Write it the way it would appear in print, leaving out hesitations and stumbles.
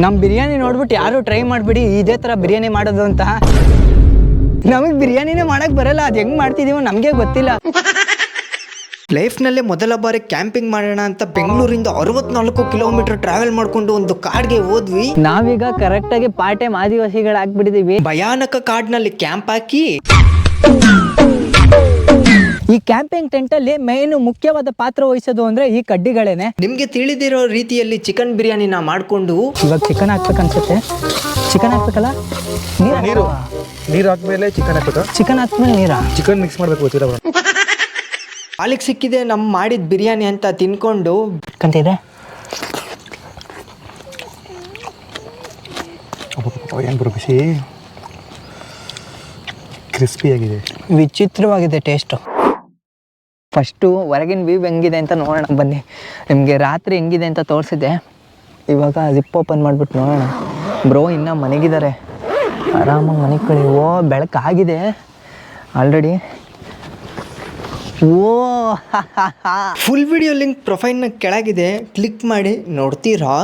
ನಮ್ಮ ಬಿರಿಯಾನಿ ನೋಡ್ಬಿಟ್ಟು ಯಾರು ಟ್ರೈ ಮಾಡಿಬಿಡಿ ಇದೇ ಥರ ಬಿರಿಯಾನಿ ಮಾಡೋದು ಅಂತ. ನಮಗೆ ಬಿರಿಯಾನಿನೇ ಮಾಡೋಕ್ಕೆ ಬರಲ್ಲ, ಅದು ಹೆಂಗೆ ಮಾಡ್ತಿದ್ದೀವೋ ನಮಗೆ ಗೊತ್ತಿಲ್ಲ. ಲೈಫ್ನಲ್ಲೇ ಮೊದಲ ಬಾರಿ ಕ್ಯಾಂಪಿಂಗ್ ಮಾಡೋಣ ಅಂತ ಬೆಂಗಳೂರಿಂದ 64 ಕಿಲೋಮೀಟರ್ ಟ್ರಾವೆಲ್ ಮಾಡ್ಕೊಂಡು ಒಂದು ಕಾಡ್ಗೆ ಹೋದ್ವಿ. ನಾವೀಗ ಕರೆಕ್ಟಾಗಿ ಪಾರ್ಟ್ ಟೈಮ್ ಆದಿವಾಸಿಗಳಾಗ್ಬಿಟ್ಟಿದೀವಿ. ಭಯಾನಕ ಕಾಡ್ನಲ್ಲಿ ಕ್ಯಾಂಪ್ ಹಾಕಿ ಈ ಕ್ಯಾಂಪಿಂಗ್ ಟೆಂಟಲ್ಲಿ ಮೇನು ಮುಖ್ಯವಾದ ಪಾತ್ರ ವಹಿಸೋದು ಅಂದ್ರೆ ಈ ಕಡ್ಡಿಗಳೇನೆ. ನಿಮ್ಗೆ ತಿಳಿದಿರೋ ರೀತಿಯಲ್ಲಿ ಚಿಕನ್ ಬಿರಿಯಾನಿನ ಮಾಡ್ಕೊಂಡು ಇವಾಗ ಚಿಕನ್ ಹಾಕ್ಬೇಕನ್ಸುತ್ತೆ. ಚಿಕನ್ ಹಾಕ್ಬೇಕಲ್ಲ, ನೀರು ಹಾಕ್ಮೇಲೆ ಚಿಕನ್ ಹಾಕ್ಬೇಕು. ಚಿಕನ್ ಹಾಕ್ಮೇಲೆ ನೀರಾ? ಚಿಕನ್ ಮಿಕ್ಸ್ ಮಾಡ್ಬೇಕು. ಪಾಲಿಗೆ ಸಿಕ್ಕಿದೆ ನಮ್ಮ ಮಾಡಿದ ಬಿರಿಯಾನಿ ಅಂತ ತಿನ್ಕೊಂಡು ಕಂತಿದೆ. ಏನು ಬರೋ ಖುಷಿ, ಕ್ರಿಸ್ಪಿಯಾಗಿದೆ, ವಿಚಿತ್ರವಾಗಿದೆ ಟೇಸ್ಟು. ಫಸ್ಟು ಹೊರಗಿನ ವ್ಯೂ ಹೆಂಗಿದೆ ಅಂತ ನೋಡೋಣ ಬನ್ನಿ. ನಿಮಗೆ ರಾತ್ರಿ ಹೆಂಗಿದೆ ಅಂತ ತೋರಿಸಿದ್ದೆ, ಇವಾಗ ಜಿಪ್ ಓಪನ್ ಮಾಡಿಬಿಟ್ಟು ನೋಡೋಣ. ಬ್ರೋ ಇನ್ನೂ ಮನೆಗಿದ್ದಾರೆ, ಆರಾಮಾಗಿ ಮನೆಗೆ ಕಳಿ. ಓ ಬೆಳಕಾಗಿದೆ ಆಲ್ರೆಡಿ. ಓ ಫುಲ್ ವಿಡಿಯೋ ಲಿಂಕ್ ಪ್ರೊಫೈಲ್ನ ಕೆಳಗಿದೆ, ಕ್ಲಿಕ್ ಮಾಡಿ ನೋಡ್ತೀರಾ.